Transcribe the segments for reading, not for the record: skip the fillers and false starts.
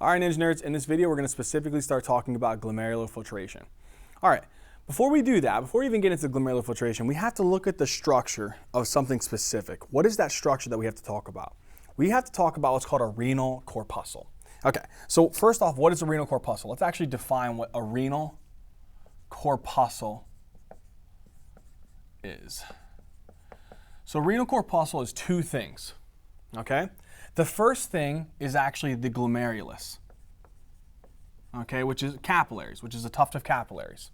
All right, Ninja Nerds, in this video, we're going to specifically start talking about glomerular filtration. All right, before we do that, before we even get into glomerular filtration, we have to look at the structure of something specific. What is that structure that we have to talk about? We have to talk about what's called a renal corpuscle. Okay, so first off, what is a renal corpuscle? Let's actually define what a renal corpuscle is. So renal corpuscle is two things, okay? The first thing is actually the glomerulus, okay, which is capillaries, which is a tuft of capillaries.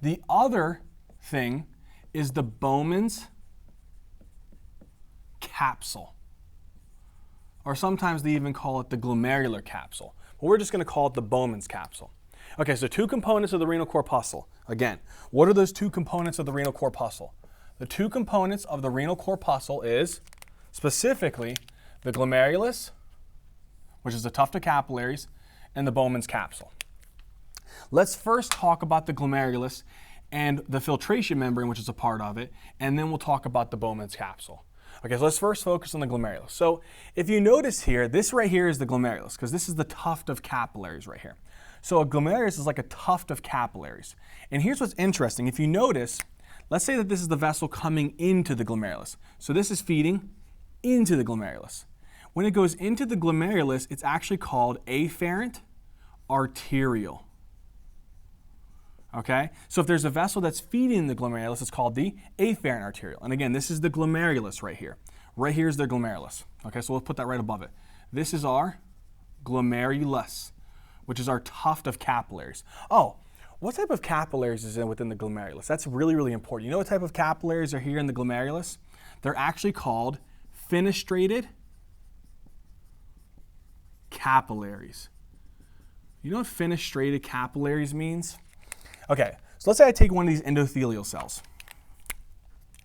The other thing is the Bowman's capsule, or sometimes they even call it the glomerular capsule, but we're just going to call it the Bowman's capsule. Okay, so two components of the renal corpuscle. Again, what are those two components of the renal corpuscle? The two components of the renal corpuscle is specifically the glomerulus, which is the tuft of capillaries, and the Bowman's capsule. Let's first talk about the glomerulus and the filtration membrane, which is a part of it, and then we'll talk about the Bowman's capsule. Okay, so let's first focus on the glomerulus. So if you notice here, this right here is the glomerulus, because this is the tuft of capillaries right here. So a glomerulus is like a tuft of capillaries. And here's what's interesting. If you notice, let's say that this is the vessel coming into the glomerulus. So this is feeding into the glomerulus. When it goes into the glomerulus, it's actually called afferent arteriole. Okay? So if there's a vessel that's feeding the glomerulus, it's called the afferent arteriole. And again, this is the glomerulus right here. Right here is the glomerulus. Okay, so we'll put that right above it. This is our glomerulus, which is our tuft of capillaries. Oh, what type of capillaries is within the glomerulus? That's really, really important. You know what type of capillaries are here in the glomerulus? They're actually called fenestrated capillaries. You know what fenestrated capillaries means? Okay, so let's say I take one of these endothelial cells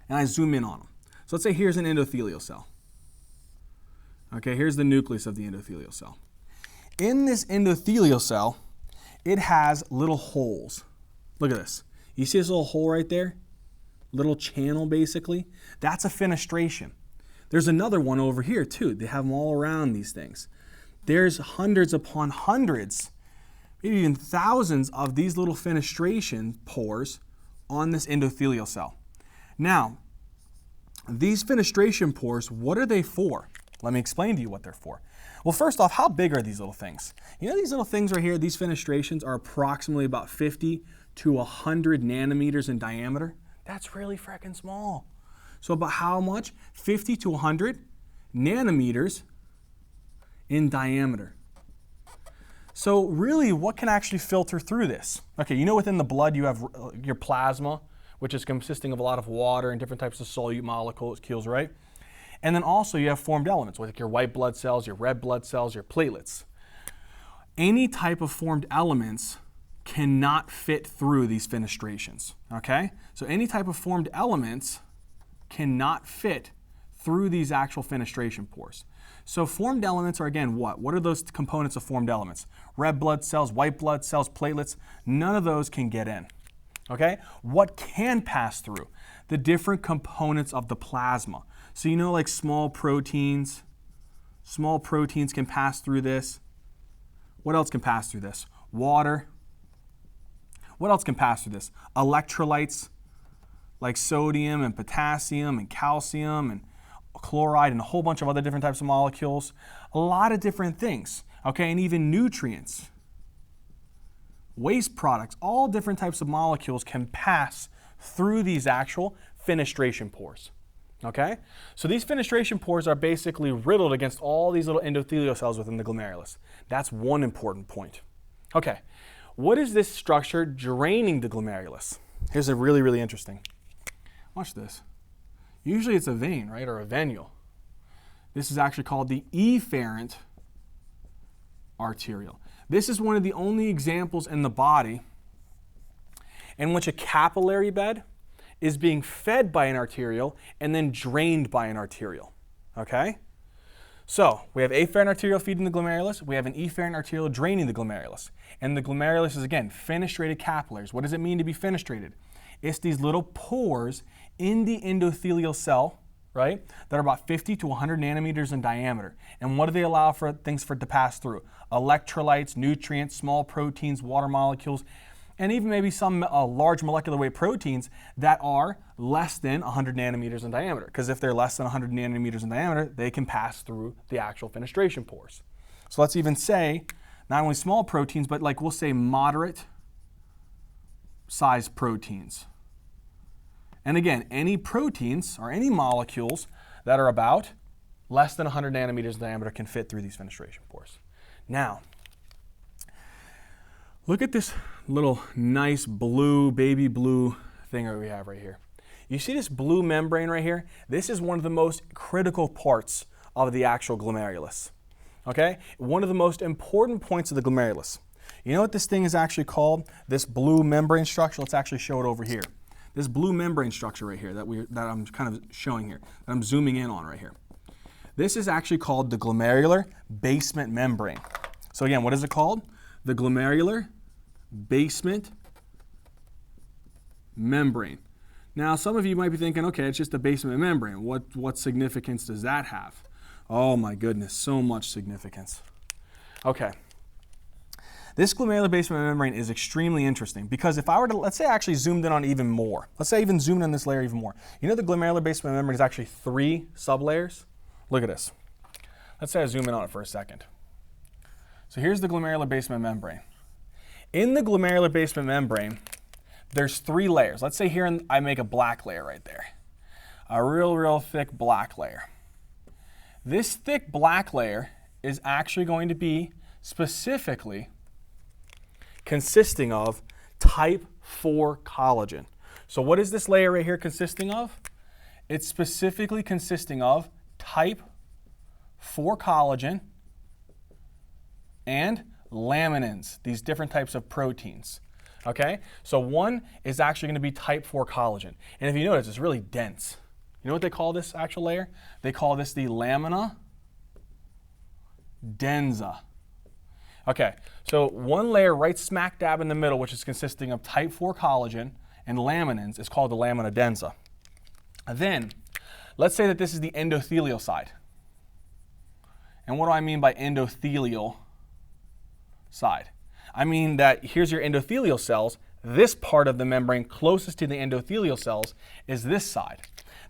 and I zoom in on them. So let's say here's an endothelial cell. Okay, here's the nucleus of the endothelial cell. In this endothelial cell, it has little holes. Look at this. You see this little hole right there? Little channel, basically. That's a fenestration. There's another one over here, too. They have them all around these things. There's hundreds upon hundreds, maybe even thousands of these little fenestration pores on this endothelial cell. Now, these fenestration pores, what are they for? Let me explain to you what they're for. Well, first off, how big are these little things? You know these little things right here, these fenestrations are approximately about 50 to 100 nanometers in diameter. That's really freaking small. So about how much? 50 to 100 nanometers in diameter. So really, what can actually filter through this? Okay, you know within the blood you have your plasma, which is consisting of a lot of water and different types of solute molecules, right? And then also you have formed elements, like your white blood cells, your red blood cells, your platelets. Any type of formed elements cannot fit through these fenestrations, okay? So any type of formed elements cannot fit through these actual fenestration pores. So formed elements are, again, what? What are those components of formed elements? Red blood cells, white blood cells, platelets, none of those can get in, okay? What can pass through? The different components of the plasma. So you know, like small proteins can pass through this. What else can pass through this? Water. What else can pass through this? Electrolytes like sodium and potassium and calcium and chloride and a whole bunch of other different types of molecules. A lot of different things, okay? And even nutrients, waste products, all different types of molecules can pass through these actual fenestration pores. Okay? So these fenestration pores are basically riddled against all these little endothelial cells within the glomerulus. That's one important point. Okay, what is this structure draining the glomerulus? Here's a really, really interesting. Watch this. Usually it's a vein, right, or a venule. This is actually called the efferent arteriole. This is one of the only examples in the body in which a capillary bed is being fed by an arteriole and then drained by an arteriole, okay? So we have afferent arteriole feeding the glomerulus, we have an efferent arteriole draining the glomerulus. And the glomerulus is, again, fenestrated capillaries. What does it mean to be fenestrated? It's these little pores in the endothelial cell, right, that are about 50 to 100 nanometers in diameter. And what do they allow for things to pass through? Electrolytes, nutrients, small proteins, water molecules, and even maybe some large molecular weight proteins that are less than 100 nanometers in diameter. Because if they're less than 100 nanometers in diameter, they can pass through the actual fenestration pores. So let's even say not only small proteins, but like we'll say moderate size proteins. And again, any proteins or any molecules that are about less than 100 nanometers in diameter can fit through these fenestration pores. Now, look at this little nice blue, baby blue thing that we have right here. You see this blue membrane right here? This is one of the most critical parts of the actual glomerulus. Okay? One of the most important points of the glomerulus. You know what this thing is actually called? This blue membrane structure? Let's actually show it over here. This blue membrane structure right here that I'm kind of showing here, that I'm zooming in on right here. This is actually called the glomerular basement membrane. So again, what is it called? The glomerular basement membrane. Now, some of you might be thinking, okay, it's just a basement membrane. What significance does that have? Oh my goodness, so much significance. Okay. This glomerular basement membrane is extremely interesting because if I were to, let's say I actually zoomed in on even more. Let's say I even zoomed in on this layer even more. You know the glomerular basement membrane is actually 3 sublayers? Look at this. Let's say I zoom in on it for a second. So here's the glomerular basement membrane. In the glomerular basement membrane, there's 3 layers. Let's say here I make a black layer right there. A real thick black layer. This thick black layer is actually going to be specifically consisting of type 4 collagen. So what is this layer right here consisting of? It's specifically consisting of type 4 collagen and laminins, these different types of proteins. Okay? So one is actually going to be type 4 collagen. And if you notice, it's really dense. You know what they call this actual layer? They call this the Lamina Densa. Okay, so one layer right smack dab in the middle, which is consisting of type 4 collagen and laminins, is called the Lamina Densa. Then, let's say that this is the endothelial side. And what do I mean by endothelial side? I mean that here's your endothelial cells. This part of the membrane closest to the endothelial cells is this side.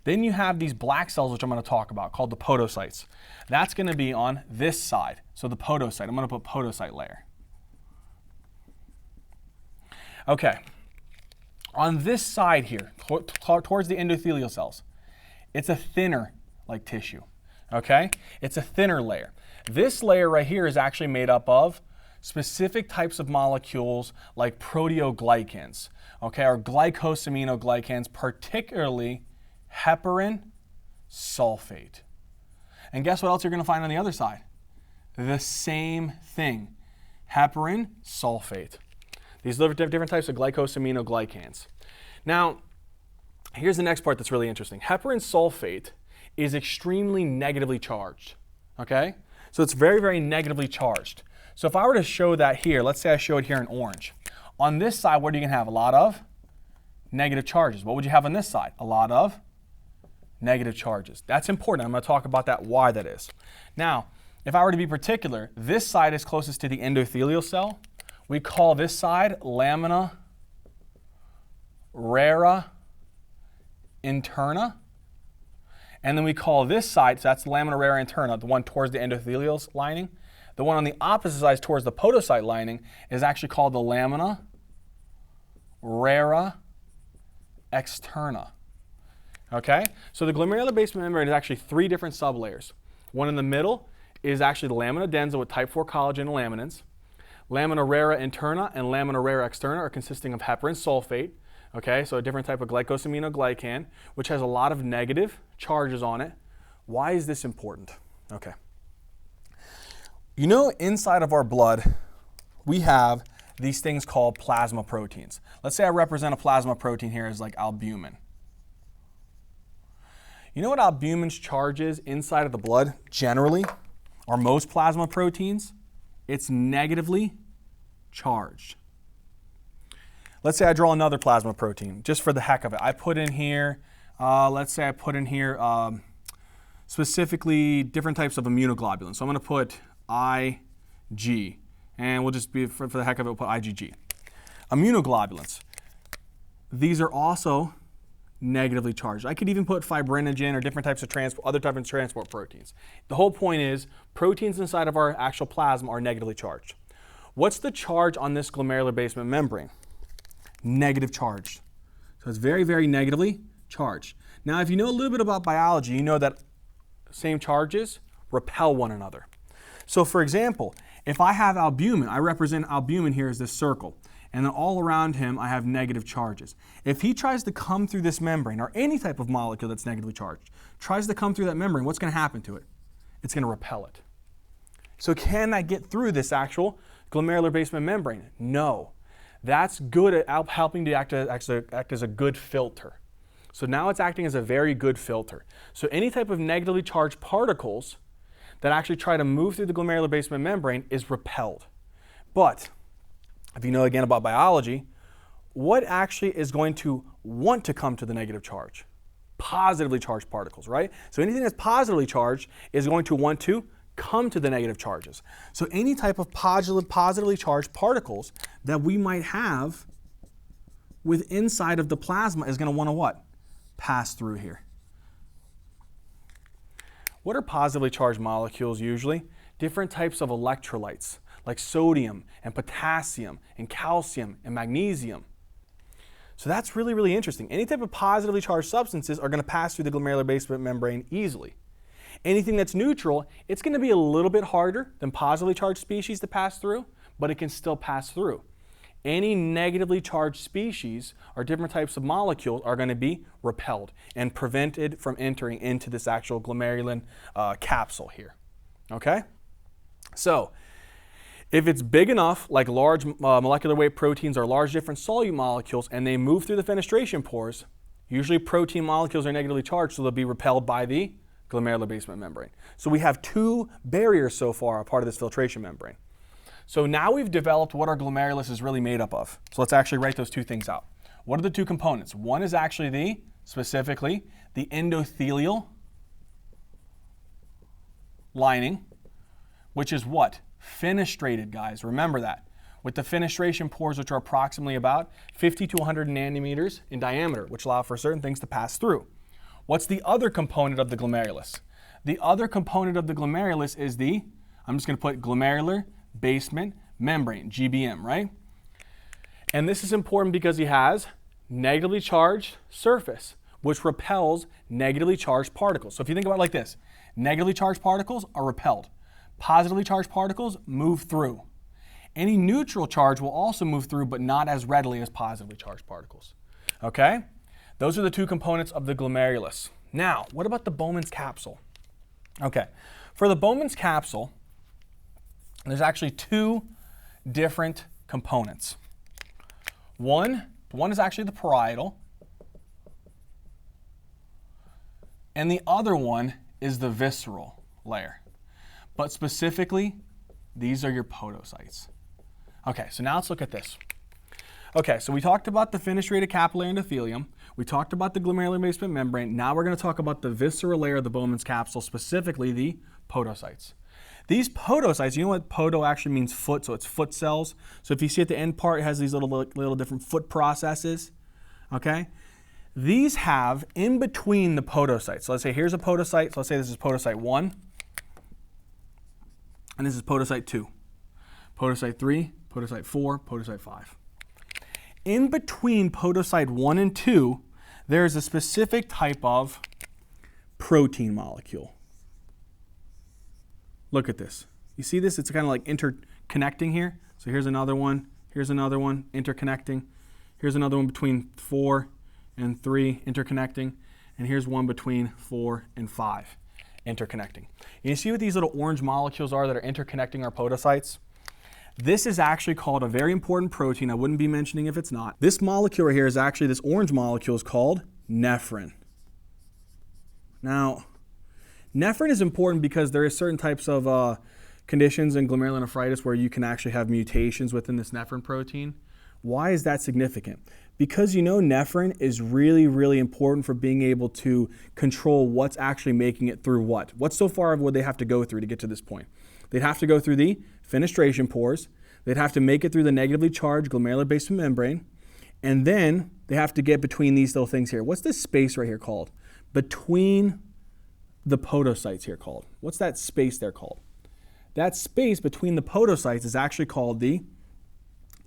Then you have these black cells, which I'm going to talk about, called the podocytes. That's going to be on this side. So the podocyte, I'm going to put podocyte layer. Okay. On this side here, towards the endothelial cells, it's a thinner like tissue. Okay? It's a thinner layer. This layer right here is actually made up of specific types of molecules like proteoglycans, okay, or glycosaminoglycans, particularly heparin sulfate. And guess what else you're going to find on the other side? The same thing, heparin sulfate. These are different types of glycosaminoglycans. Now, here's the next part that's really interesting. Heparin sulfate is extremely negatively charged, okay? So it's very, very negatively charged. So if I were to show that here, let's say I show it here in orange. On this side, what are you going to have? A lot of negative charges. What would you have on this side? A lot of negative charges. That's important. I'm going to talk about that, why that is. Now, if I were to be particular, this side is closest to the endothelial cell. We call this side lamina rara interna. And then we call this side, so that's lamina rara interna, the one towards the endothelial lining. The one on the opposite side towards the podocyte lining is actually called the lamina rara externa. Okay? So the glomerular basement membrane is actually 3 different sublayers. One in the middle is actually the lamina densa with type 4 collagen and laminins. Lamina rara interna and lamina rara externa are consisting of heparin sulfate. Okay, so a different type of glycosaminoglycan, which has a lot of negative charges on it. Why is this important? Okay. You know, inside of our blood, we have these things called plasma proteins. Let's say I represent a plasma protein here as like albumin. You know what albumin's charge is inside of the blood generally, or most plasma proteins? It's negatively charged. Let's say I draw another plasma protein, just for the heck of it. I put in here, let's say I put in here specifically different types of immunoglobulins. So I'm going to put IG, and we'll just be, for the heck of it, we'll put IgG. Immunoglobulins. These are also negatively charged. I could even put fibrinogen or different types of other types of transport proteins. The whole point is proteins inside of our actual plasma are negatively charged. What's the charge on this glomerular basement membrane? Negative charged. So it's very, very negatively charged. Now, if you know a little bit about biology, you know that same charges repel one another. So for example, if I have albumin, I represent albumin here as this circle, and then all around him I have negative charges. If he tries to come through this membrane, or any type of molecule that's negatively charged, tries to come through that membrane, what's going to happen to it? It's going to repel it. So can I get through this actual glomerular basement membrane? No. That's good at helping to act as a good filter. So now it's acting as a very good filter. So any type of negatively charged particles that actually try to move through the glomerular basement membrane is repelled. But if you know again about biology, what actually is going to want to come to the negative charge? Positively charged particles, right? So anything that's positively charged is going to want to come to the negative charges. So any type of positively charged particles that we might have with inside of the plasma is going to want to what? Pass through here. What are positively charged molecules usually? Different types of electrolytes, like sodium and potassium and calcium and magnesium. So that's really, really interesting. Any type of positively charged substances are going to pass through the glomerular basement membrane easily. Anything that's neutral, it's going to be a little bit harder than positively charged species to pass through, but it can still pass through. Any negatively charged species or different types of molecules are going to be repelled and prevented from entering into this actual glomerular capsule here. Okay? So, if it's big enough, like large molecular weight proteins or large different solute molecules, and they move through the fenestration pores, usually protein molecules are negatively charged, so they'll be repelled by the glomerular basement membrane. So we have two barriers so far, a part of this filtration membrane. So now we've developed what our glomerulus is really made up of. So let's actually write those two things out. What are the two components? One is actually specifically the endothelial lining, which is what? Fenestrated, guys. Remember that. With the fenestration pores, which are approximately about 50 to 100 nanometers in diameter, which allow for certain things to pass through. What's the other component of the glomerulus? The other component of the glomerulus is I'm just going to put glomerular basement membrane, GBM, right? And this is important because he has negatively charged surface, which repels negatively charged particles. So if you think about it like this, negatively charged particles are repelled. Positively charged particles move through. Any neutral charge will also move through, but not as readily as positively charged particles. Okay? Those are the two components of the glomerulus. Now, what about the Bowman's capsule? Okay, for the Bowman's capsule, there's actually two different components. One is actually the parietal, and the other one is the visceral layer. But specifically, these are your podocytes. Okay, so now let's look at this. Okay, so we talked about the fenestrated capillary endothelium. We talked about the glomerular basement membrane. Now we're going to talk about the visceral layer of the Bowman's capsule, specifically the podocytes. These podocytes, you know what podo actually means foot, so it's foot cells. So if you see at the end part, it has these little different foot processes, okay? These have in between the podocytes. So let's say here's a podocyte. So let's say this is podocyte 1, and this is podocyte 2. Podocyte 3, podocyte 4, podocyte 5. In between podocyte 1 and 2, there is a specific type of protein molecule. Look at this. You see this? It's kind of like interconnecting here. So here's another one, interconnecting. Here's another one between 4 and 3, interconnecting. And here's one between 4 and 5, interconnecting. And you see what these little orange molecules are that are interconnecting our podocytes? This is actually called a very important protein. I wouldn't be mentioning if it's not. This molecule right here is actually, this orange molecule is called nephron. Now, nephron is important because there is certain types of conditions in glomerular nephritis where you can actually have mutations within this nephron protein, Why is that significant? Because you know nephrin is really, really important for being able to control what's actually making it through what. What so far would they have to go through to get to this point? They'd have to go through the fenestration pores. They'd have to make it through the negatively charged glomerular basement membrane. And then they have to get between these little things here. What's this space right here called? Between the podocytes here called. What's that space there called? That space between the podocytes is actually called the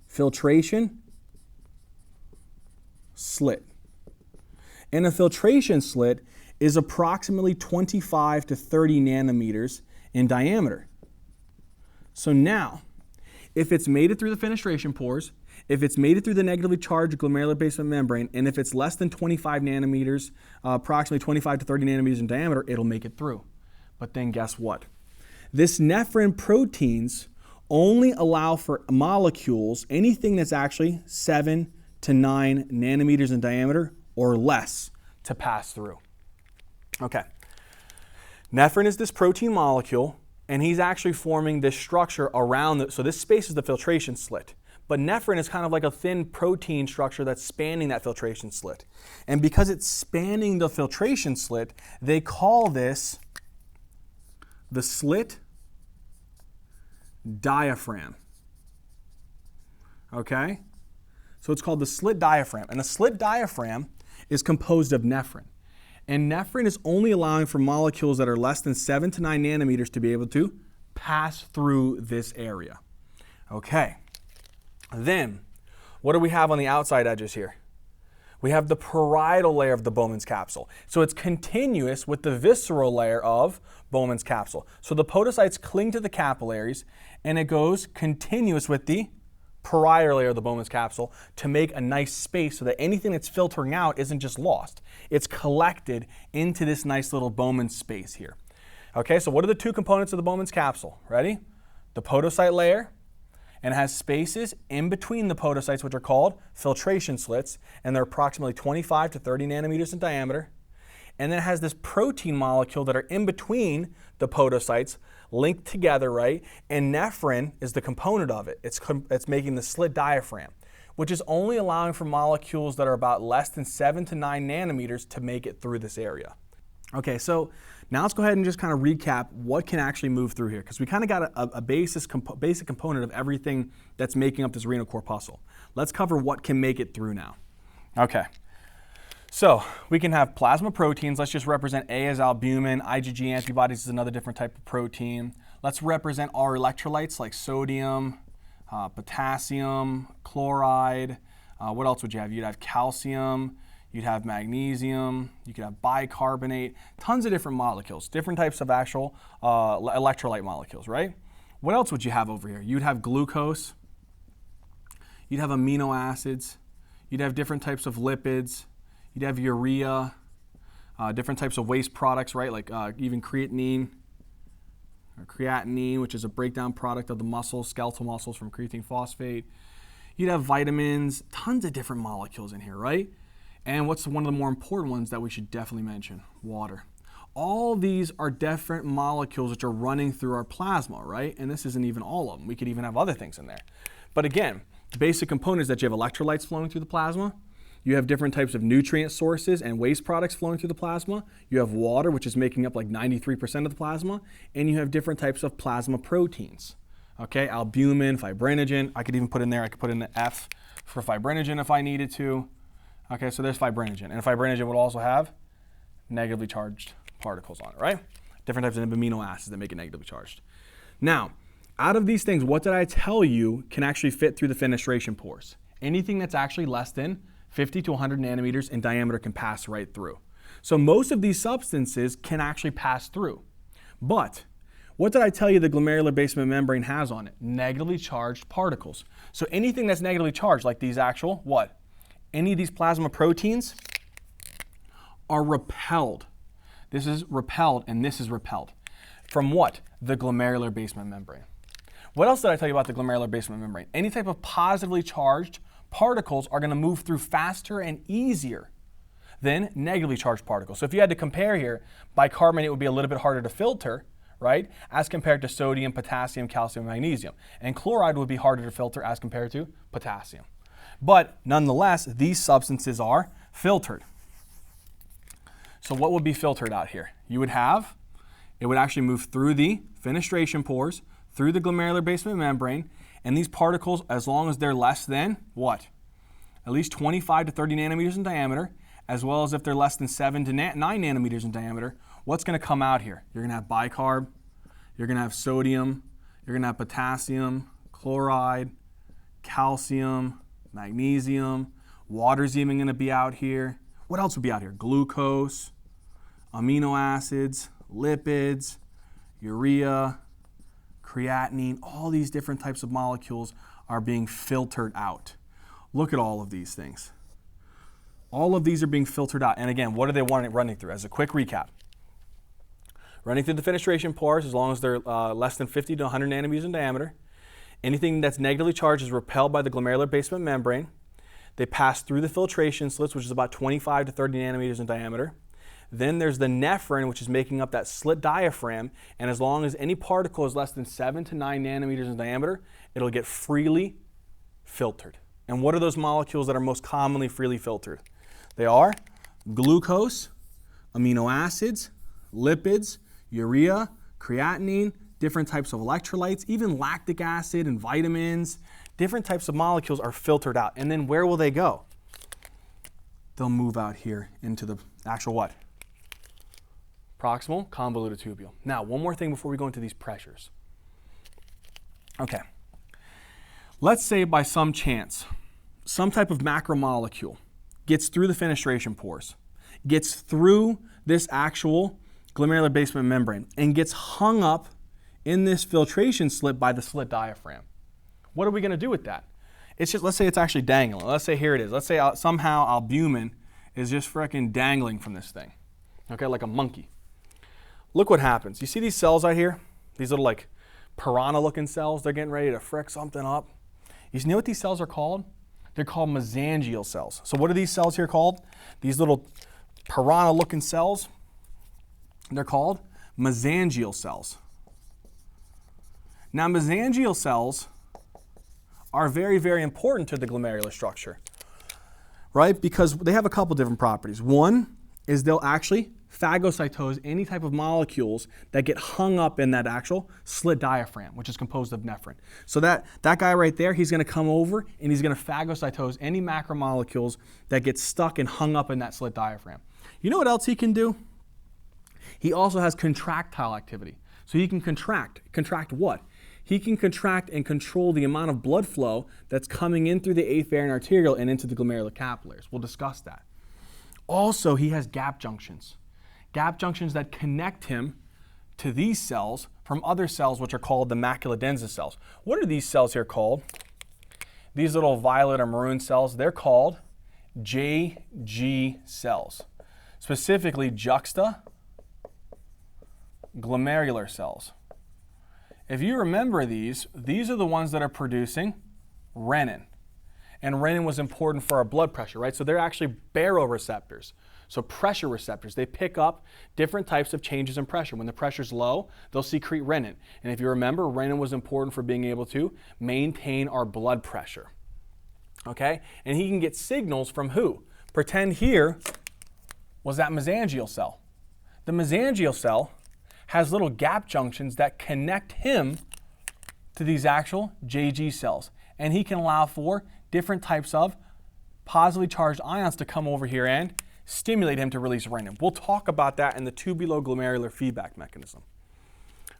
filtration slit. And a filtration slit is approximately 25 to 30 nanometers in diameter. So now, if it's made it through the fenestration pores, if it's made it through the negatively charged glomerular basement membrane, and if it's less than 25 nanometers, approximately 25 to 30 nanometers in diameter, it'll make it through. But then guess what? This nephrin proteins only allow for molecules, anything that's actually 7 to 9 nanometers in diameter or less, to pass through. Okay. Nephrin is this protein molecule, and he's actually forming this structure around it. So this space is the filtration slit. But nephrin is kind of like a thin protein structure that's spanning that filtration slit. And because it's spanning the filtration slit, they call this the slit diaphragm. Okay? So it's called the slit diaphragm. And a slit diaphragm is composed of nephrin. And nephrin is only allowing for molecules that are less than 7 to 9 nanometers to be able to pass through this area. Okay. Then, what do we have on the outside edges here? We have the parietal layer of the Bowman's capsule. So it's continuous with the visceral layer of Bowman's capsule. So the podocytes cling to the capillaries, and it goes continuous with the parietal layer of the Bowman's capsule to make a nice space so that anything that's filtering out isn't just lost. It's collected into this nice little Bowman space here. Okay, so what are the two components of the Bowman's capsule? Ready? The podocyte layer, and it has spaces in between the podocytes, which are called filtration slits, and they're approximately 25 to 30 nanometers in diameter. And then it has this protein molecule that are in between the podocytes, linked together, right? And nephrin is the component of it. It's making the slit diaphragm, which is only allowing for molecules that are about less than 7 to 9 nanometers to make it through this area. Okay, so now let's go ahead and just kind of recap what can actually move through here, because we kind of got a basic component of everything that's making up this renal corpuscle. Let's cover what can make it through now. Okay, so we can have plasma proteins. Let's just represent A as albumin. IgG antibodies is another different type of protein. Let's represent our electrolytes like sodium, potassium, chloride. What else would you have? You'd have calcium. You'd have magnesium, you could have bicarbonate, tons of different molecules, different types of actual electrolyte molecules, right? What else would you have over here? You'd have glucose, you'd have amino acids, you'd have different types of lipids, you'd have urea, different types of waste products, right? Like even creatinine, or creatinine, which is a breakdown product of the muscles, skeletal muscles from creatine phosphate. You'd have vitamins, tons of different molecules in here, right? And what's one of the more important ones that we should definitely mention? Water. All these are different molecules which are running through our plasma, right? And this isn't even all of them. We could even have other things in there. But again, the basic component is that you have electrolytes flowing through the plasma. You have different types of nutrient sources and waste products flowing through the plasma. You have water, which is making up like 93% of the plasma. And you have different types of plasma proteins. Okay, albumin, fibrinogen. I could even put in there, I could put in the F for fibrinogen if I needed to. Okay, so there's fibrinogen. And fibrinogen would also have negatively charged particles on it, right? Different types of amino acids that make it negatively charged. Now, out of these things, what did I tell you can actually fit through the fenestration pores? Anything that's actually less than 50 to 100 nanometers in diameter can pass right through. So most of these substances can actually pass through. But what did I tell you the glomerular basement membrane has on it? Negatively charged particles. So anything that's negatively charged, like these actual, what? Any of these plasma proteins are repelled. This is repelled and this is repelled. From what? The glomerular basement membrane. What else did I tell you about the glomerular basement membrane? Any type of positively charged particles are going to move through faster and easier than negatively charged particles. So if you had to compare here, bicarbonate would be a little bit harder to filter, right, as compared to sodium, potassium, calcium, magnesium. And chloride would be harder to filter as compared to potassium. But nonetheless, these substances are filtered. So what would be filtered out here? You would have, it would actually move through the fenestration pores, through the glomerular basement membrane, and these particles, as long as they're less than what? At least 25 to 30 nanometers in diameter, as well as if they're less than 7 to 9 nanometers in diameter, what's going to come out here? You're going to have bicarb, you're going to have sodium, you're going to have potassium, chloride, calcium, magnesium, water's even going to be out here. What else would be out here? Glucose, amino acids, lipids, urea, creatinine, all these different types of molecules are being filtered out. Look at all of these things. All of these are being filtered out. And again, what are they running through? As a quick recap. Running through the fenestration pores, as long as they're less than 50 to 100 nanometers in diameter. Anything that's negatively charged is repelled by the glomerular basement membrane. They pass through the filtration slits, which is about 25 to 30 nanometers in diameter. Then there's the nephron, which is making up that slit diaphragm. And as long as any particle is less than 7 to 9 nanometers in diameter, it'll get freely filtered. And what are those molecules that are most commonly freely filtered? They are glucose, amino acids, lipids, urea, creatinine, different types of electrolytes, even lactic acid and vitamins. Different types of molecules are filtered out. And then where will they go? They'll move out here into the actual what? Proximal convoluted tubule. Now, one more thing before we go into these pressures. Okay. Let's say by some chance, some type of macromolecule gets through the fenestration pores, gets through this actual glomerular basement membrane, and gets hung up in this filtration slit by the slit diaphragm. What are we going to do with that? It's just, let's say it's actually dangling. Let's say here it is. Let's say somehow albumin is just freaking dangling from this thing, okay, like a monkey. Look what happens. You see these cells out here? These little like piranha-looking cells. They're getting ready to frick something up. You know what these cells are called? They're called mesangial cells. So what are these cells here called? These little piranha-looking cells, they're called mesangial cells. Now, mesangial cells are very, very important to the glomerular structure, right? Because they have a couple different properties. One is they'll actually phagocytose any type of molecules that get hung up in that actual slit diaphragm, which is composed of nephron. So that guy right there, he's going to come over and he's going to phagocytose any macromolecules that get stuck and hung up in that slit diaphragm. You know what else he can do? He also has contractile activity. So he can contract. Contract what? He can contract and control the amount of blood flow that's coming in through the afferent arteriole and into the glomerular capillaries. We'll discuss that. Also, he has gap junctions. Gap junctions that connect him to these cells from other cells, which are called the Lamina Densa cells. What are these cells here called? These little violet or maroon cells, they're called JG cells, specifically juxtaglomerular cells. If you remember these are the ones that are producing renin. And renin was important for our blood pressure, right? So they're actually baroreceptors. So pressure receptors, they pick up different types of changes in pressure. When the pressure's low, they'll secrete renin. And if you remember, renin was important for being able to maintain our blood pressure. Okay? And he can get signals from who? Pretend here was that mesangial cell. The mesangial cell has little gap junctions that connect him to these actual JG cells. And he can allow for different types of positively charged ions to come over here and stimulate him to release renin. We'll talk about that in the tubuloglomerular feedback mechanism.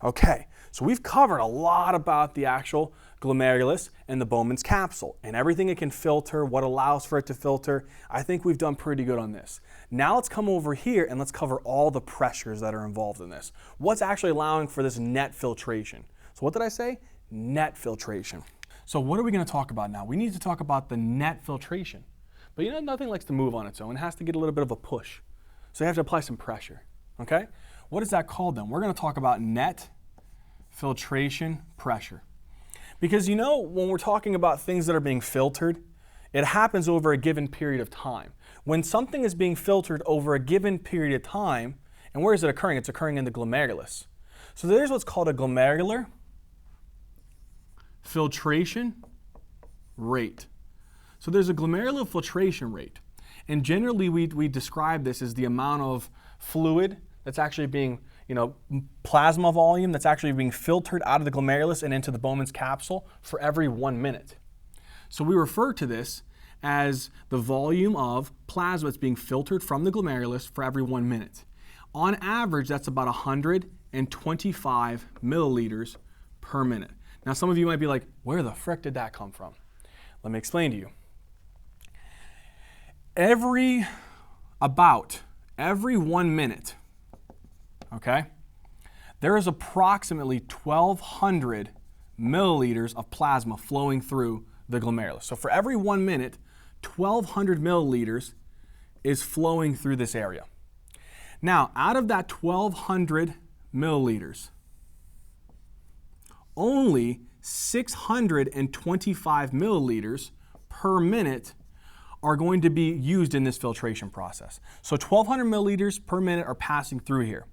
Okay, so we've covered a lot about the actual glomerulus and the Bowman's capsule and everything it can filter, what allows for it to filter. I think we've done pretty good on this. Now let's come over here and let's cover all the pressures that are involved in this. What's actually allowing for this net filtration? So what did I say? Net filtration. So what are we going to talk about now? We need to talk about the net filtration. But you know, nothing likes to move on its own. It has to get a little bit of a push. So you have to apply some pressure, okay? What is that called then? We're going to talk about net filtration pressure. Because you know, when we're talking about things that are being filtered, it happens over a given period of time. When something is being filtered over a given period of time, and where is it occurring? It's occurring in the glomerulus. So there's what's called a glomerular filtration rate. So there's a glomerular filtration rate. And generally we describe this as the amount of fluid that's actually being, plasma volume that's actually being filtered out of the glomerulus and into the Bowman's capsule for every 1 minute. So we refer to this as the volume of plasma that's being filtered from the glomerulus for every 1 minute. On average, that's about 125 milliliters per minute. Now, some of you might be like, where the frick did that come from? Let me explain to you. Every 1 minute, okay, there is approximately 1,200 milliliters of plasma flowing through the glomerulus. So for every 1 minute, 1,200 milliliters is flowing through this area. Now, out of that 1,200 milliliters, only 625 milliliters per minute are going to be used in this filtration process. So 1,200 milliliters per minute are passing through here.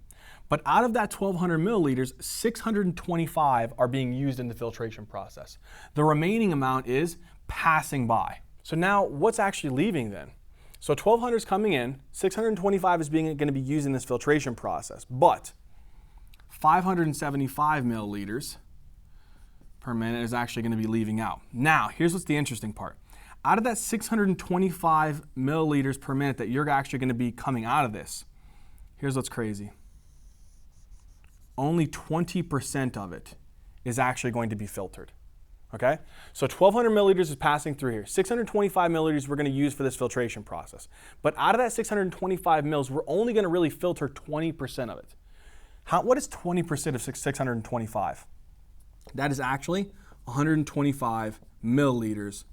But out of that 1,200 milliliters, 625 are being used in the filtration process. The remaining amount is passing by. So now what's actually leaving then? So 1,200 is coming in, 625 is going to be used in this filtration process, but 575 milliliters per minute is actually going to be leaving out. Now, here's what's the interesting part. Out of that 625 milliliters per minute that you're actually going to be coming out of this, here's what's crazy. Only 20% of it is actually going to be filtered. Okay? So 1,200 milliliters is passing through here. 625 milliliters we're going to use for this filtration process. But out of that 625 mils, we're only going to really filter 20% of it. What is 20% of 625? That is actually 125 milliliters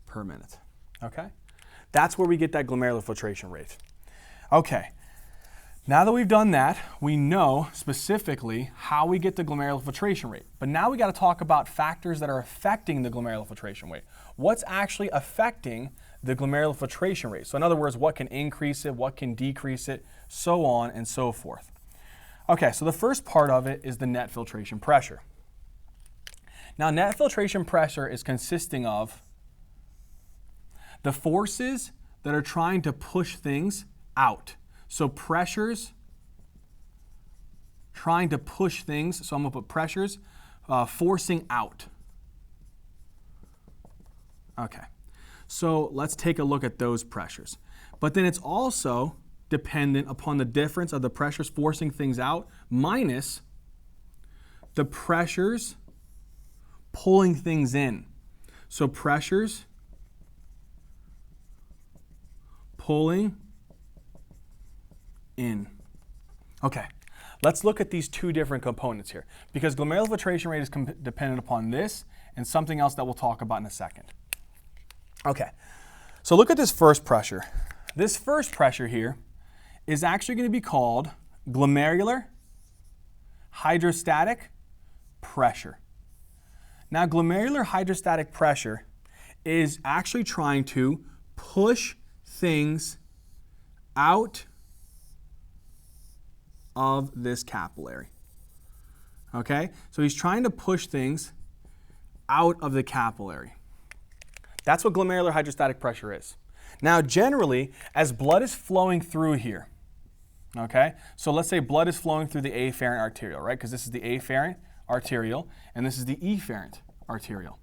per minute. Okay? That's where we get that glomerular filtration rate. Okay. Now that we've done that, we know specifically how we get the glomerular filtration rate. But now we got to talk about factors that are affecting the glomerular filtration rate. What's actually affecting the glomerular filtration rate? So in other words, what can increase it, what can decrease it, so on and so forth. Okay, so the first part of it is the net filtration pressure. Now, net filtration pressure is consisting of the forces that are trying to push things out. So pressures trying to push things, so I'm going to put pressures forcing out. Okay, so let's take a look at those pressures. But then it's also dependent upon the difference of the pressures forcing things out minus the pressures pulling things in. So pressures pulling in. Okay, let's look at these two different components here because glomerular filtration rate is dependent upon this and something else that we'll talk about in a second. Okay, so look at this first pressure. This first pressure here is actually going to be called glomerular hydrostatic pressure. Now, glomerular hydrostatic pressure is actually trying to push things out of this capillary. Okay? So he's trying to push things out of the capillary. That's what glomerular hydrostatic pressure is. Now, generally, as blood is flowing through here, okay? So let's say blood is flowing through the afferent arteriole, right? Because this is the afferent arteriole, and this is the efferent arteriole.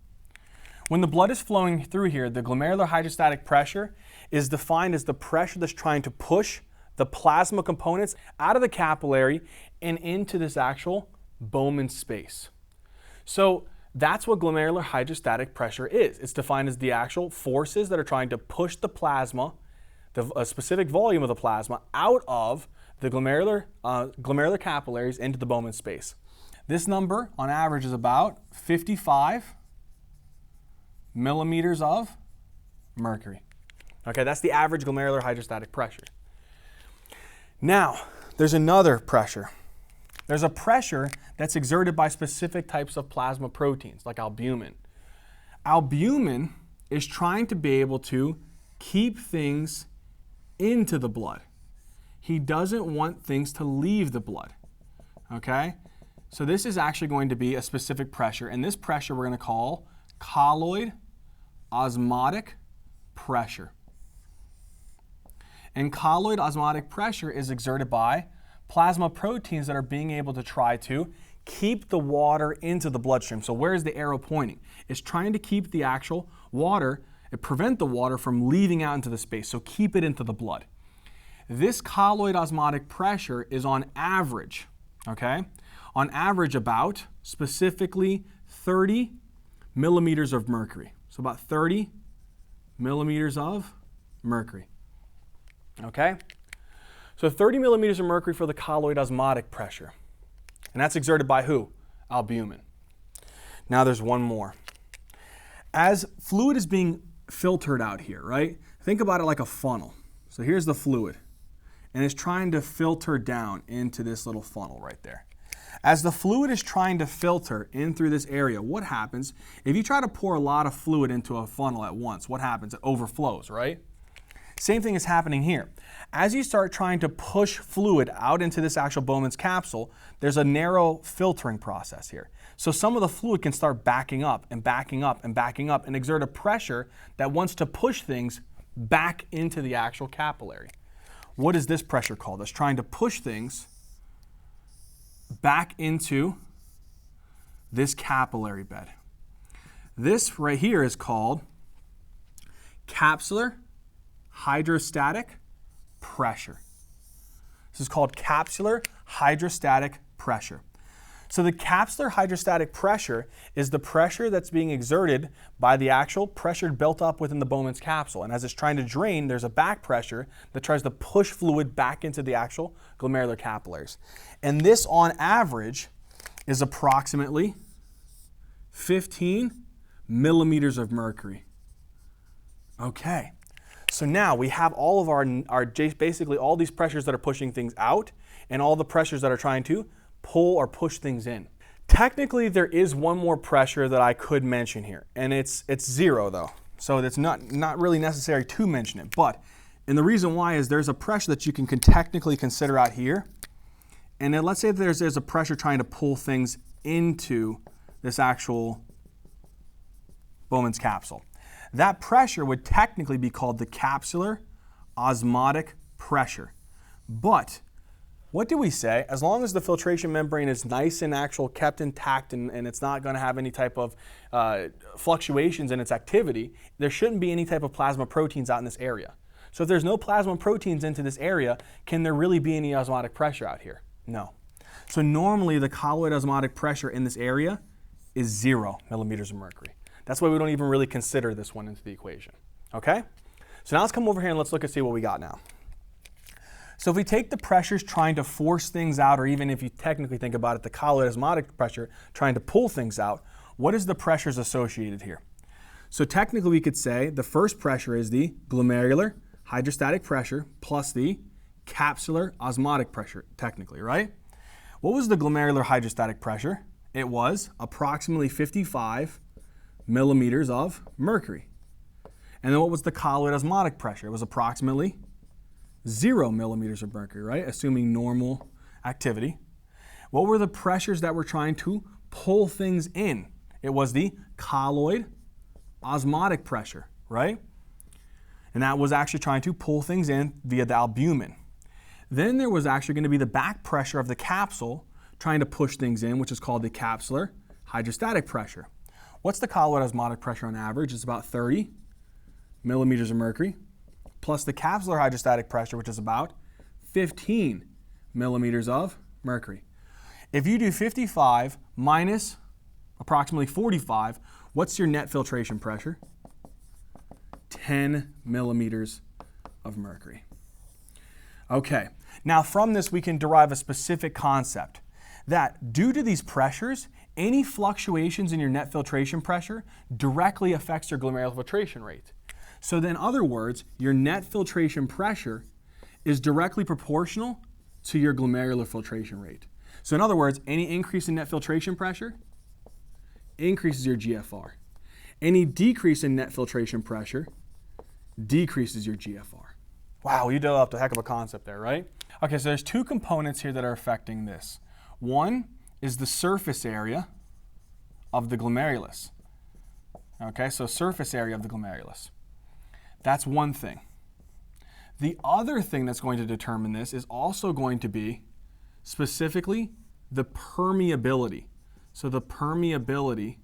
When the blood is flowing through here, the glomerular hydrostatic pressure is defined as the pressure that's trying to push the plasma components out of the capillary and into this actual Bowman space. So that's what glomerular hydrostatic pressure is. It's defined as the actual forces that are trying to push the plasma, a specific volume of the plasma, out of the glomerular capillaries into the Bowman space. This number, on average, is about 55 millimeters of mercury. Okay, that's the average glomerular hydrostatic pressure. Now, there's another pressure. There's a pressure that's exerted by specific types of plasma proteins, like albumin. Albumin is trying to be able to keep things into the blood. He doesn't want things to leave the blood. Okay? So this is actually going to be a specific pressure, and this pressure we're going to call colloid osmotic pressure. And colloid osmotic pressure is exerted by plasma proteins that are being able to try to keep the water into the bloodstream. So where is the arrow pointing? It's trying to keep the actual water, prevent the water from leaving out into the space, so keep it into the blood. This colloid osmotic pressure is on average, okay? On average about, specifically, 30 millimeters of mercury. So about 30 millimeters of mercury, okay? So 30 millimeters of mercury for the colloid osmotic pressure. And that's exerted by who? Albumin. Now there's one more. As fluid is being filtered out here, right? Think about it like a funnel. So here's the fluid, and it's trying to filter down into this little funnel right there. As the fluid is trying to filter in through this area, what happens? If you try to pour a lot of fluid into a funnel at once, what happens? It overflows, right? Same thing is happening here. As you start trying to push fluid out into this actual Bowman's capsule, there's a narrow filtering process here. So some of the fluid can start backing up and backing up and backing up and exert a pressure that wants to push things back into the actual capillary. What is this pressure called? It's trying to push things back into this capillary bed. This right here is called capsular hydrostatic pressure. This is called capsular hydrostatic pressure. So the capsular hydrostatic pressure is the pressure that's being exerted by the actual pressure built up within the Bowman's capsule. And as it's trying to drain, there's a back pressure that tries to push fluid back into the actual glomerular capillaries. And this, on average, is approximately 15 millimeters of mercury. Okay. So now we have all of our basically all these pressures that are pushing things out and all the pressures that are trying to pull or push things in. Technically, there is one more pressure that I could mention here, and it's zero though. So it's not really necessary to mention it. And the reason why is there's a pressure that you can technically consider out here. And then let's say there's a pressure trying to pull things into this actual Bowman's capsule. That pressure would technically be called the capsular osmotic pressure. But what do we say? As long as the filtration membrane is nice and kept intact and it's not going to have any type of fluctuations in its activity, there shouldn't be any type of plasma proteins out in this area. So if there's no plasma proteins into this area, can there really be any osmotic pressure out here? No. So normally the colloid osmotic pressure in this area is 0 millimeters of mercury. That's why we don't even really consider this one into the equation. Okay? So now let's come over here and let's look and see what we got now. So if we take the pressures trying to force things out, or even if you technically think about it, the colloid osmotic pressure trying to pull things out, what is the pressures associated here? So technically we could say the first pressure is the glomerular hydrostatic pressure plus the capsular osmotic pressure, technically, right? What was the glomerular hydrostatic pressure? It was approximately 55 millimeters of mercury. And then what was the colloid osmotic pressure? It was approximately 0 millimeters of mercury, right? Assuming normal activity. What were the pressures that were trying to pull things in? It was the colloid osmotic pressure, right? And that was actually trying to pull things in via the albumin. Then there was actually going to be the back pressure of the capsule trying to push things in, which is called the capsular hydrostatic pressure. What's the colloid osmotic pressure on average? It's about 30 millimeters of mercury, plus the capsular hydrostatic pressure, which is about 15 millimeters of mercury. If you do 55 minus approximately 45, what's your net filtration pressure? 10 millimeters of mercury. Okay, now from this we can derive a specific concept that due to these pressures, any fluctuations in your net filtration pressure directly affects your glomerular filtration rate. So then, in other words, your net filtration pressure is directly proportional to your glomerular filtration rate. So in other words, any increase in net filtration pressure increases your GFR. Any decrease in net filtration pressure decreases your GFR. Wow, you developed a heck of a concept there, right? Okay, so there's two components here that are affecting this. One is the surface area of the glomerulus. Okay, so surface area of the glomerulus. That's one thing. The other thing that's going to determine this is also going to be specifically the permeability. So the permeability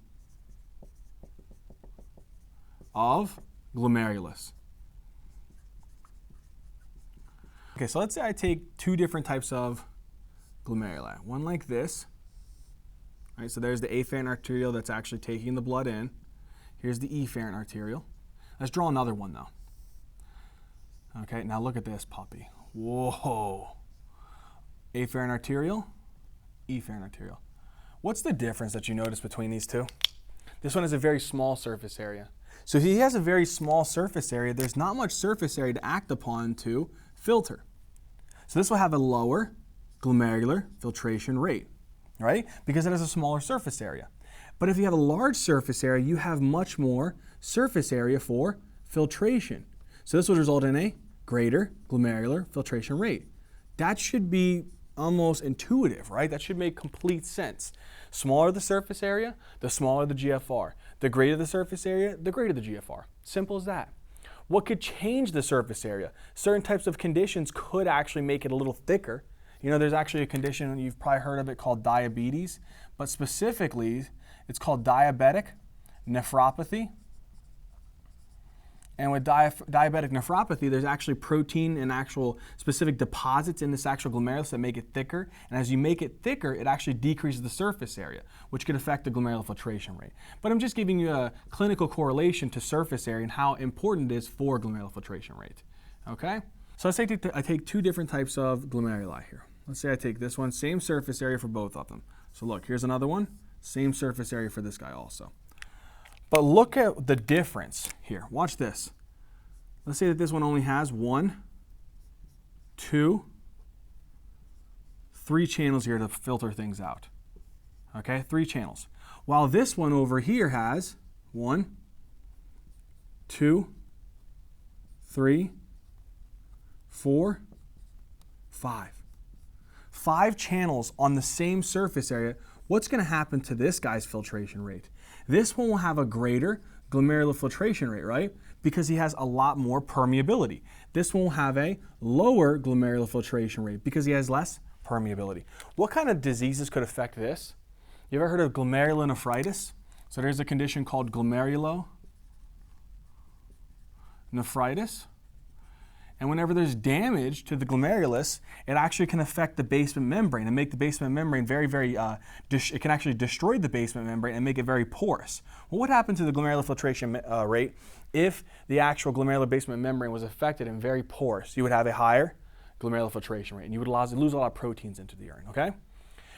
of glomerulus. Okay, so let's say I take two different types of glomeruli. One like this. All right, so there's the afferent arteriole that's actually taking the blood in. Here's the efferent arteriole. Let's draw another one though. Okay, now look at this puppy. Whoa. Afferent arteriole, efferent arteriole. What's the difference that you notice between these two? This one has a very small surface area. So if he has a very small surface area, there's not much surface area to act upon to filter. So this will have a lower glomerular filtration rate, right? Because it has a smaller surface area. But if you have a large surface area, you have much more surface area for filtration. So this will result in a greater glomerular filtration rate. That should be almost intuitive, right? That should make complete sense. Smaller the surface area, the smaller the GFR. The greater the surface area, the greater the GFR. Simple as that. What could change the surface area? Certain types of conditions could actually make it a little thicker. You know, there's actually a condition, you've probably heard of it, called diabetes, but specifically, it's called diabetic nephropathy. And with diabetic nephropathy, there's actually protein and actual specific deposits in this actual glomerulus that make it thicker. And as you make it thicker, it actually decreases the surface area, which could affect the glomerular filtration rate. But I'm just giving you a clinical correlation to surface area and how important it is for glomerular filtration rate. Okay? So let's say I take two different types of glomeruli here. Let's say I take this one, same surface area for both of them. So look, here's another one, same surface area for this guy also. But look at the difference here. Watch this. Let's say that this one only has 1, 2, 3 channels here to filter things out. Okay, 3 channels. While this one over here has 1, 2, 3, 4, 5. 5 channels on the same surface area. What's going to happen to this guy's filtration rate? This one will have a greater glomerular filtration rate, right? Because he has a lot more permeability. This one will have a lower glomerular filtration rate because he has less permeability. What kind of diseases could affect this? You ever heard of glomerular nephritis? So there's a condition called glomerular nephritis. And whenever there's damage to the glomerulus, it actually can affect the basement membrane and make the basement membrane it can actually destroy the basement membrane and make it very porous. Well, what happened to the glomerular filtration rate if the actual glomerular basement membrane was affected and very porous? You would have a higher glomerular filtration rate and you would lose a lot of proteins into the urine, okay?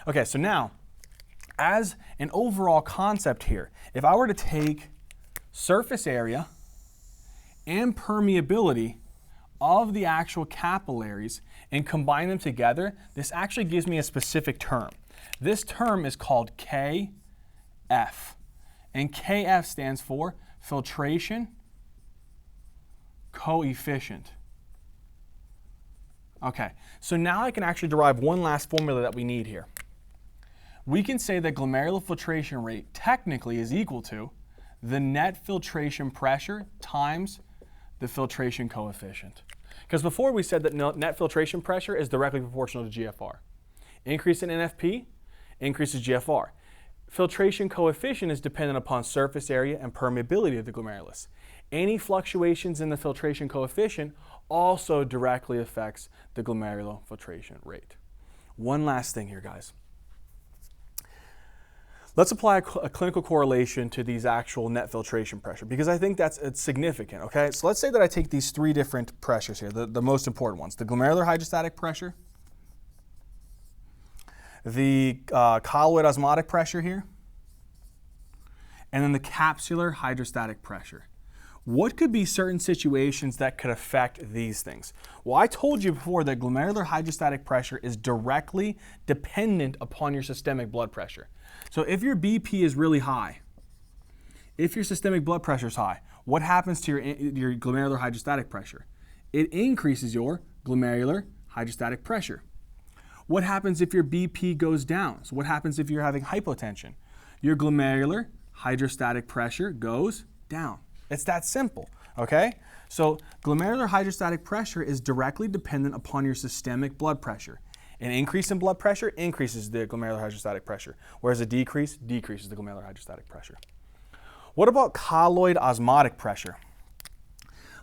Okay, so now, as an overall concept here, if I were to take surface area and permeability of the actual capillaries and combine them together, this actually gives me a specific term. This term is called KF. And KF stands for filtration coefficient. Okay, so now I can actually derive one last formula that we need here. We can say that glomerular filtration rate technically is equal to the net filtration pressure times the filtration coefficient. Because before we said that net filtration pressure is directly proportional to GFR. Increase in NFP increases GFR. Filtration coefficient is dependent upon surface area and permeability of the glomerulus. Any fluctuations in the filtration coefficient also directly affects the glomerular filtration rate. One last thing here, guys. Let's apply a clinical correlation to these actual net filtration pressure because I think it's significant, okay? So let's say that I take these 3 different pressures here, the most important ones. The glomerular hydrostatic pressure, the colloid osmotic pressure here, and then the capsular hydrostatic pressure. What could be certain situations that could affect these things? Well, I told you before that glomerular hydrostatic pressure is directly dependent upon your systemic blood pressure. So if your BP is really high, if your systemic blood pressure is high, what happens to your glomerular hydrostatic pressure? It increases your glomerular hydrostatic pressure. What happens if your BP goes down? So what happens if you're having hypotension? Your glomerular hydrostatic pressure goes down. It's that simple. Okay? So glomerular hydrostatic pressure is directly dependent upon your systemic blood pressure. An increase in blood pressure increases the glomerular hydrostatic pressure, whereas a decrease decreases the glomerular hydrostatic pressure. What about colloid osmotic pressure?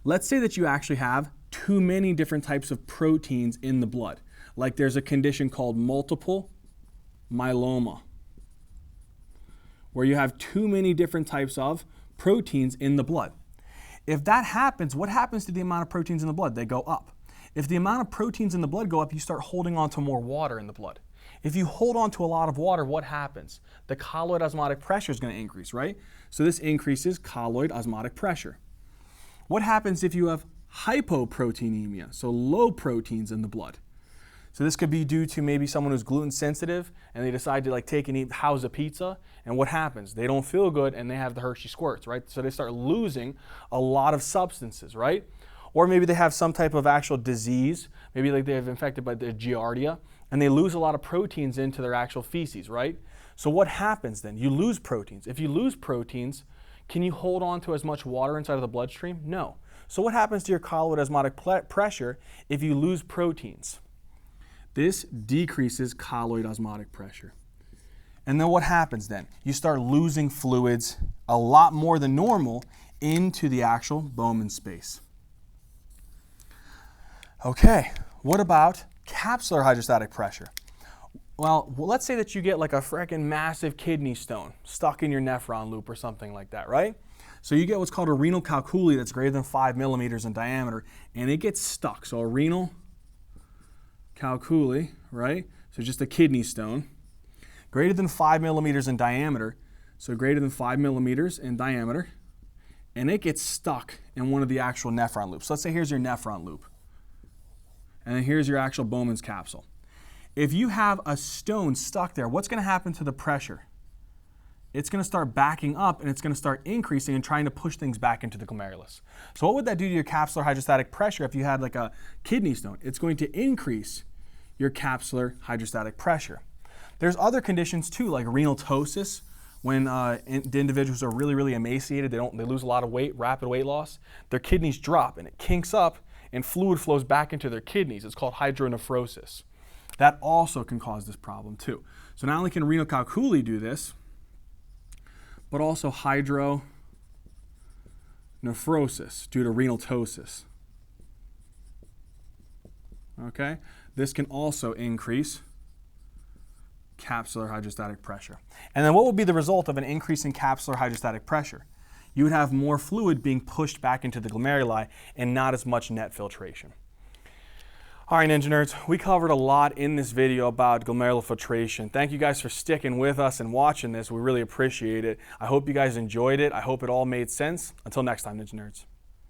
Let's say that you actually have too many different types of proteins in the blood. Like there's a condition called multiple myeloma, where you have too many different types of proteins in the blood. If that happens, what happens to the amount of proteins in the blood? They go up. If the amount of proteins in the blood go up, you start holding on to more water in the blood. If you hold on to a lot of water, what happens? The colloid osmotic pressure is going to increase, right? So this increases colloid osmotic pressure. What happens if you have hypoproteinemia, so low proteins in the blood? So this could be due to maybe someone who's gluten sensitive and they decide to like take and eat house of pizza, and what happens? They don't feel good and they have the Hershey squirts, right? So they start losing a lot of substances, right? Or maybe they have some type of actual disease, maybe like they have infected by the giardia, and they lose a lot of proteins into their actual feces, right? So what happens then? You lose proteins. If you lose proteins, can you hold on to as much water inside of the bloodstream? No. So what happens to your colloid osmotic pressure if you lose proteins? This decreases colloid osmotic pressure. And then what happens then? You start losing fluids a lot more than normal into the actual Bowman space. Okay, what about capsular hydrostatic pressure? Well, let's say that you get like a freaking massive kidney stone stuck in your nephron loop or something like that, right? So you get what's called a renal calculi that's greater than 5 millimeters in diameter, and it gets stuck. So a renal calculi, right? So just a kidney stone, greater than 5 millimeters in diameter, so greater than 5 millimeters in diameter, and it gets stuck in one of the actual nephron loops. So let's say here's your nephron loop, and then here's your actual Bowman's capsule. If you have a stone stuck there, what's going to happen to the pressure? It's going to start backing up and it's going to start increasing and trying to push things back into the glomerulus. So what would that do to your capsular hydrostatic pressure if you had like a kidney stone? It's going to increase your capsular hydrostatic pressure. There's other conditions too, like renal ptosis, when the individuals are really, really emaciated, they lose a lot of weight, rapid weight loss, their kidneys drop and it kinks up and fluid flows back into their kidneys. It's called hydronephrosis. That also can cause this problem too. So not only can renal calculi do this, but also hydronephrosis due to renal ptosis. Okay? This can also increase capsular hydrostatic pressure. And then what would be the result of an increase in capsular hydrostatic pressure? You would have more fluid being pushed back into the glomeruli and not as much net filtration. All right, Ninja Nerds, we covered a lot in this video about glomerular filtration. Thank you guys for sticking with us and watching this. We really appreciate it. I hope you guys enjoyed it. I hope it all made sense. Until next time, Ninja Nerds.